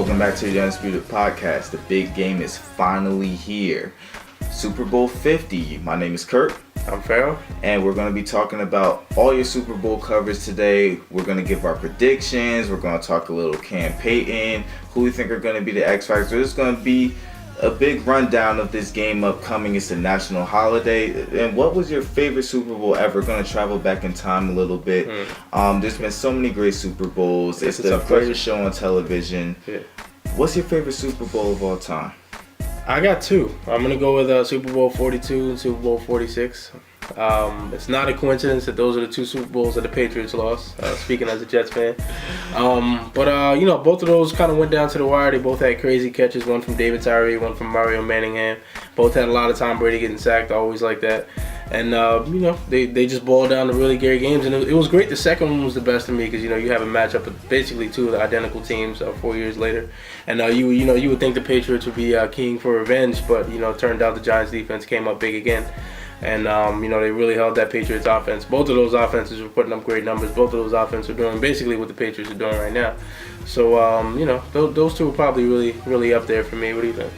Welcome back to the Undisputed podcast. The big game is finally here. Super Bowl 50. My name is Kurt. I'm Farrell. And we're going to be talking about all your Super Bowl coverage today. We're going to give our predictions. We're going to talk a little Cam Payton, who we think are going to be the X Factor. It's going to be a big rundown of this game upcoming. It's a national holiday. And what was your favorite Super Bowl ever? Going to travel back in time a little bit. There's been so many great Super Bowls. It's the greatest show on television. Yeah. What's your favorite Super Bowl of all time? I got two. I'm going to go with Super Bowl 42 and Super Bowl 46. It's not a coincidence that those are the two Super Bowls that the Patriots lost, speaking as a Jets fan. But both of those kind of went down to the wire. They both had crazy catches, one from David Tyree, one from Mario Manningham. Both had a lot of Tom Brady getting sacked, always like that. And, they just boiled down to really great games. And it was great. The second one was the best to me because, you have a matchup of basically two of the identical teams 4 years later. And you would think the Patriots would be keen for revenge, but, it turned out the Giants defense came up big again. And, they really held that Patriots offense. Both of those offenses were putting up great numbers. Both of those offenses are doing basically what the Patriots are doing right now. So, those two are probably really, really up there for me. What do you think?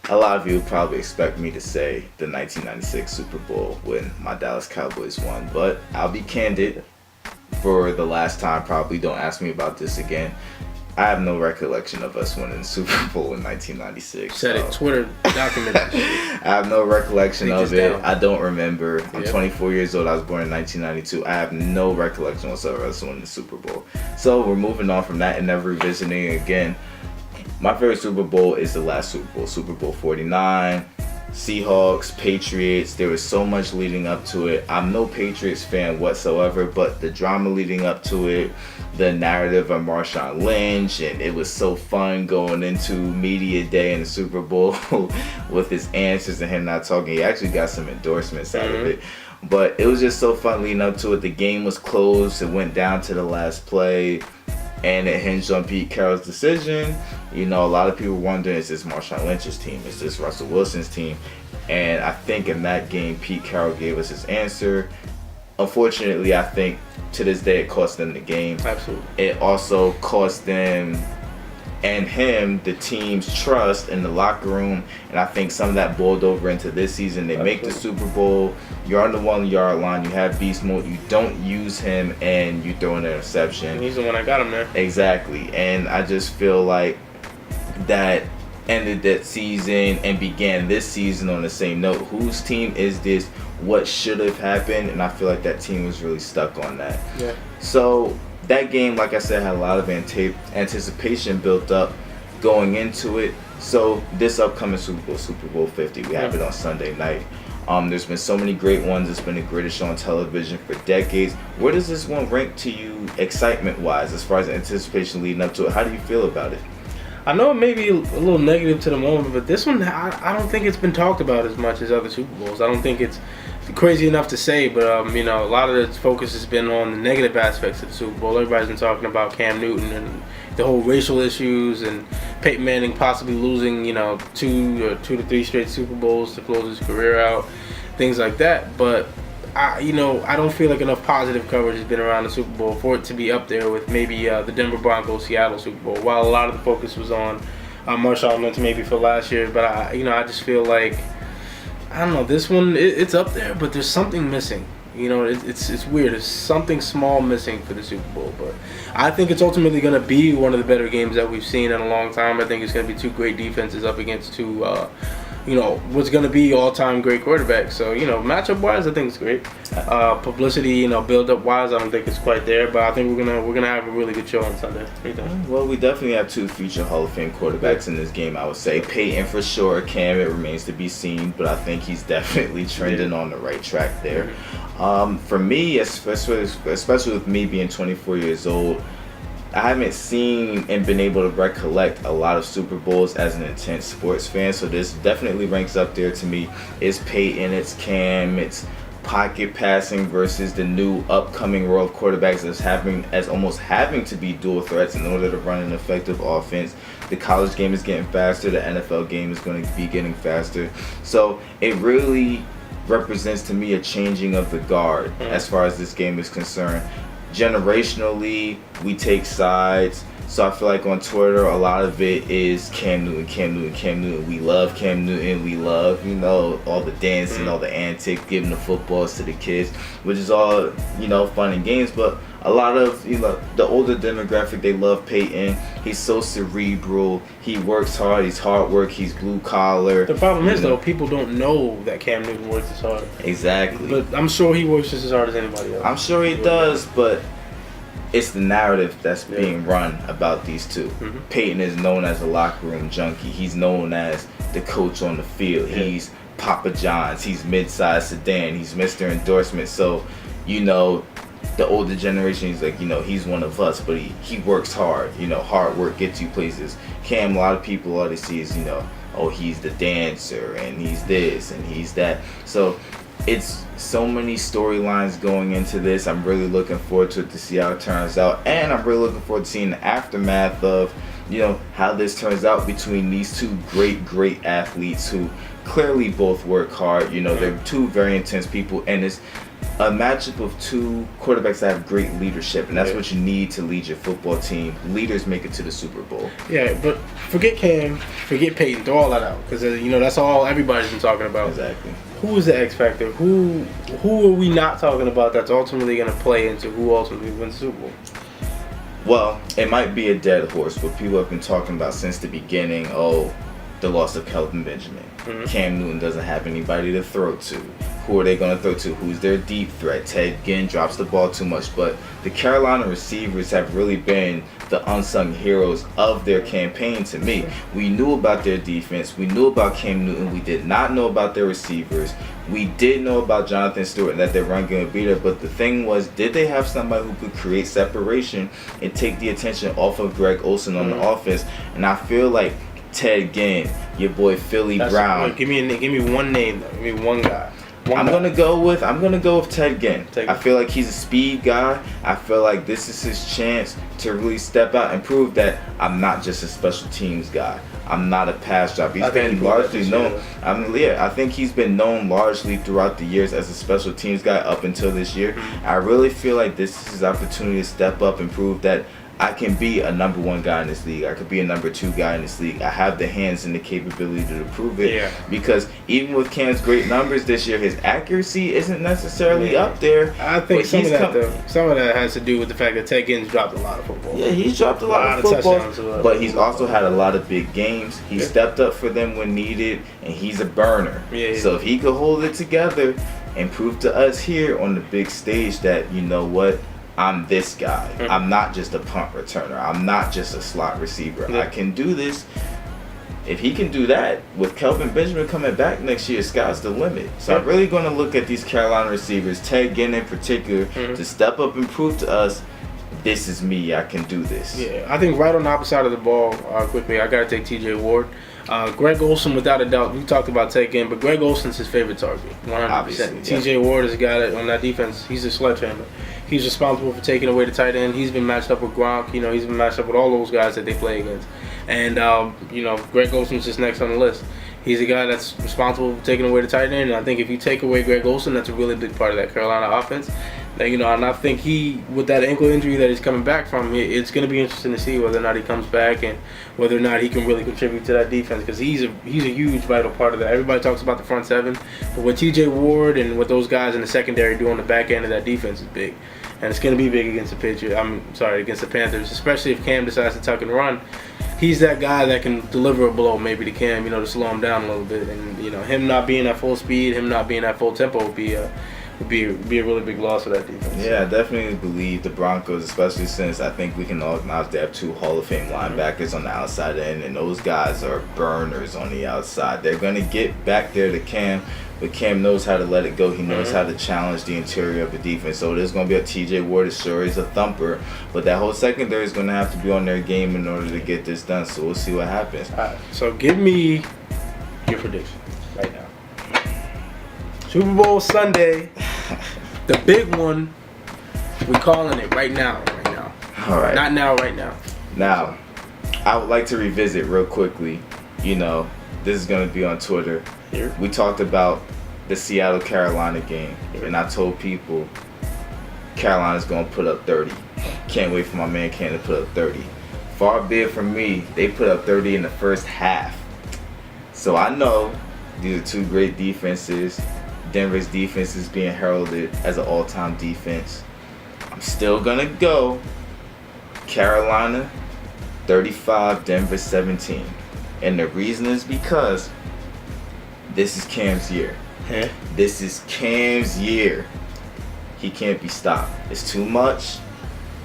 A lot of you would probably expect me to say the 1996 Super Bowl when my Dallas Cowboys won. But I'll be candid for the last time. Probably don't ask me about this again. I have no recollection of us winning the Super Bowl in 1996. Said it. Twitter documented. I have no recollection of it. I don't remember. I'm 24 years old. I was born in 1992. I have no recollection whatsoever of us winning the Super Bowl. So we're moving on from that and never revisiting it again. My favorite Super Bowl is the last Super Bowl, Super Bowl 49. Seahawks, Patriots, there was so much leading up to it. I'm no Patriots fan whatsoever, but the drama leading up to it, the narrative of Marshawn Lynch, and it was so fun going into media day in the Super Bowl with his answers and him not talking. He actually got some endorsements out of it. But it was just so fun leading up to it. The game was close. It went down to the last play, and it hinged on Pete Carroll's decision. A lot of people wondering, is this Marshawn Lynch's team? Is this Russell Wilson's team? And I think in that game, Pete Carroll gave us his answer. Unfortunately, I think to this day it cost them the game. Absolutely. It also cost them and him the team's trust in the locker room, and I think some of that boiled over into this season. They make the Super Bowl, you're on the 1 yard line, you have beast mode, you don't use him, and you throw an interception. He's the one that got him there. Exactly. And I just feel like that ended that season and began this season on the same note. Whose team is this? What should have happened? And I feel like that team was really stuck on that. Yeah. So that game, like I said, had a lot of anticipation built up going into it. So this upcoming Super Bowl 50, we have it on Sunday night. There's been so many great ones. It's been the greatest show on television for decades. Where does this one rank to you excitement-wise as far as anticipation leading up to it? How do you feel about it? I know it may be a little negative to the moment, but this one, I don't think it's been talked about as much as other Super Bowls. I don't think it's crazy enough to say, but a lot of the focus has been on the negative aspects of the Super Bowl. Everybody's been talking about Cam Newton and the whole racial issues and Peyton Manning possibly losing, 2 to 3 straight Super Bowls to close his career out, things like that. But I don't feel like enough positive coverage has been around the Super Bowl for it to be up there with maybe the Denver Broncos Seattle Super Bowl. While a lot of the focus was on Marshawn Lynch maybe for last year, but I just feel like, I don't know, this one it's up there, but there's something missing. It's weird. There's something small missing for the Super Bowl, but I think it's ultimately going to be one of the better games that we've seen in a long time. I think it's going to be two great defenses up against two what's going to be all-time great quarterbacks. So, matchup-wise, I think it's great. Publicity, build-up-wise, I don't think it's quite there, but I think we're gonna have a really good show on Sunday. What do you think? Well, we definitely have two future Hall of Fame quarterbacks in this game, I would say. Peyton for sure. Cam, it remains to be seen, but I think he's definitely trending on the right track there. For me, especially with me being 24 years old, I haven't seen and been able to recollect a lot of Super Bowls as an intense sports fan, so this definitely ranks up there to me. It's Peyton, it's Cam, it's pocket passing versus the new upcoming row of quarterbacks as almost having to be dual threats in order to run an effective offense. The college game is getting faster, the NFL game is going to be getting faster. So it really represents to me a changing of the guard as far as this game is concerned. Generationally, we take sides. So I feel like on Twitter, a lot of it is Cam Newton, Cam Newton, Cam Newton. We love Cam Newton. We love, all the dancing, all the antics, giving the footballs to the kids, which is all, fun and games. But a lot of, the older demographic, they love Peyton. He's so cerebral. He works hard. He's hard work. He's blue collar. The problem is, though, people don't know that Cam Newton works as hard. Exactly. But I'm sure he works just as hard as anybody else. I'm sure he does, but it's the narrative that's being run about these two. Mm-hmm. Peyton is known as a locker room junkie. He's known as the coach on the field. Yeah. He's Papa John's. He's mid-size sedan. He's Mr. Endorsement. So, the older generation is like, he's one of us, but he works hard. Hard work gets you places. Cam, a lot of people, all they see is, he's the dancer and he's this and he's that. So it's so many storylines going into this. I'm really looking forward to it to see how it turns out. And I'm really looking forward to seeing the aftermath of, how this turns out between these two great athletes who clearly both work hard. They're two very intense people, and it's a matchup of two quarterbacks that have great leadership, and that's what you need to lead your football team. Leaders make it to the Super Bowl. Yeah, but forget Cam, forget Peyton, throw all that out, because that's all everybody's been talking about. Exactly. Who is the X factor? Who are we not talking about that's ultimately going to play into who ultimately wins the Super Bowl? Well, it might be a dead horse, but people have been talking about since the beginning. The loss of Kelvin Benjamin. Mm-hmm. Cam Newton doesn't have anybody to throw to. Who are they going to throw to? Who's their deep threat? Ted Ginn drops the ball too much. But the Carolina receivers have really been the unsung heroes of their campaign to me. We knew about their defense. We knew about Cam Newton. We did not know about their receivers. We did know about Jonathan Stewart and that their run game would be there. But the thing was, did they have somebody who could create separation and take the attention off of Greg Olsen on the offense? And I feel like Ted Ginn, your boy Philly Brown. Give me one name though. Give me one guy. I'm gonna go with Ted Ginn. I feel like he's a speed guy. I feel like this is his chance to really step out and prove that I'm not just a special teams guy. I'm not a pass job. He's been largely known. I think he's been known largely throughout the years as a special teams guy up until this year. I really feel like this is his opportunity to step up and prove that I can be a number one guy in this league. I could be a number two guy in this league. I have the hands and the capability to prove it. Yeah. Because even with Cam's great numbers this year, his accuracy isn't necessarily up there. I think some of that has to do with the fact that Ted Ginn's dropped a lot of football. Yeah, he's dropped a lot of footballs, but he's also had a lot of big games. He stepped up for them when needed, and he's a burner. Yeah. So if he could hold it together and prove to us here on the big stage that, I'm this guy. Mm-hmm. I'm not just a punt returner. I'm not just a slot receiver. I can do this. If he can do that, with Kelvin Benjamin coming back next year, sky's the limit. So I'm really going to look at these Carolina receivers, Ted Ginn in particular, to step up and prove to us, this is me. I can do this. Yeah, I think right on the opposite side of the ball, quickly, I got to take T.J. Ward. Greg Olsen, without a doubt, we talked about Ted Ginn, but Greg Olsen's his favorite target, 100%. T.J. Ward is a guy that, on that defense, he's a sledgehammer. He's responsible for taking away the tight end. He's been matched up with Gronk. He's been matched up with all those guys that they play against. And, Greg Olsen's just next on the list. He's a guy that's responsible for taking away the tight end. And I think if you take away Greg Olsen, that's a really big part of that Carolina offense. And I think with that ankle injury that he's coming back from, it's going to be interesting to see whether or not he comes back and whether or not he can really contribute to that defense, because he's a huge vital part of that. Everybody talks about the front seven, but what T.J. Ward and what those guys in the secondary do on the back end of that defense is big, and it's going to be big against the Panthers, especially if Cam decides to tuck and run. He's that guy that can deliver a blow maybe to Cam, to slow him down a little bit, and him not being at full speed, him not being at full tempo would be a really big loss for that defense. Yeah, I definitely believe the Broncos, especially since I think we can all acknowledge they have two Hall of Fame linebackers on the outside end, and those guys are burners on the outside. They're going to get back there to Cam, but Cam knows how to let it go. He knows how to challenge the interior of the defense. So there's going to be a T.J. Ward, sure, he's a thumper, but that whole secondary is going to have to be on their game in order to get this done. So we'll see what happens. All right, so give me your prediction right now. Super Bowl Sunday, the big one. We're calling it right now. All right. Not now, right now. Now, I would like to revisit real quickly. This is going to be on Twitter. Here. We talked about the Seattle-Carolina game, and I told people Carolina's going to put up 30. Can't wait for my man Cam to put up 30. far be it from me. They put up 30 in the first half. So I know these are two great defenses. Denver's defense is being heralded as an all-time defense. I'm still going to go Carolina 35, Denver 17. And the reason is because this is Cam's year. Huh? This is Cam's year. He can't be stopped. It's too much.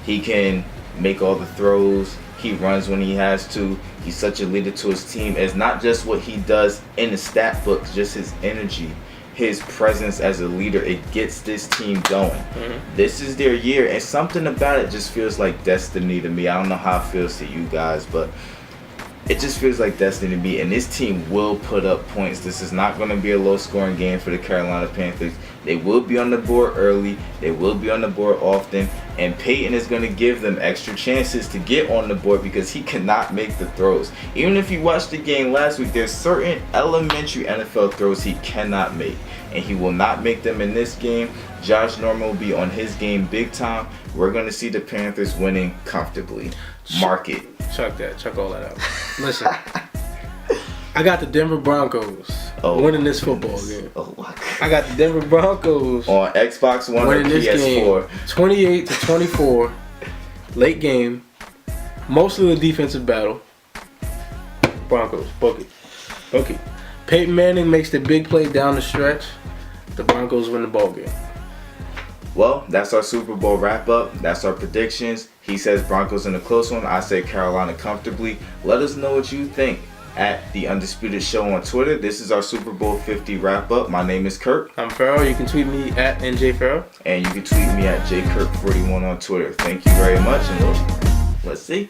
He can make all the throws. He runs when he has to. He's such a leader to his team. It's not just what he does in the stat books, just his energy, his presence as a leader. It gets this team going. Mm-hmm. This is their year, and something about it just feels like destiny to me. I don't know how it feels to you guys, but it just feels like destiny to me, and this team will put up points. This is not going to be a low-scoring game for the Carolina Panthers. They will be on the board early. They will be on the board often, and Peyton is going to give them extra chances to get on the board because he cannot make the throws. Even if you watched the game last week, there's certain elementary NFL throws he cannot make, and he will not make them in this game. Josh Norman will be on his game big time. We're going to see the Panthers winning comfortably. Mark it. Chuck that. Chuck all that out. Listen, I got the Denver Broncos winning this football game. Oh my God. I got the Denver Broncos on Xbox One or PS4. 28-24, late game. Mostly the defensive battle. Broncos, book it. Okay. Peyton Manning makes the big play down the stretch. The Broncos win the ball game. Well, that's our Super Bowl wrap-up. That's our predictions. He says Broncos in a close one. I say Carolina comfortably. Let us know what you think at the Undisputed Show on Twitter. This is our Super Bowl 50 wrap-up. My name is Kirk. I'm Farrell. You can tweet me at NJFarrell. And you can tweet me at JKirk41 on Twitter. Thank you very much, and let's see.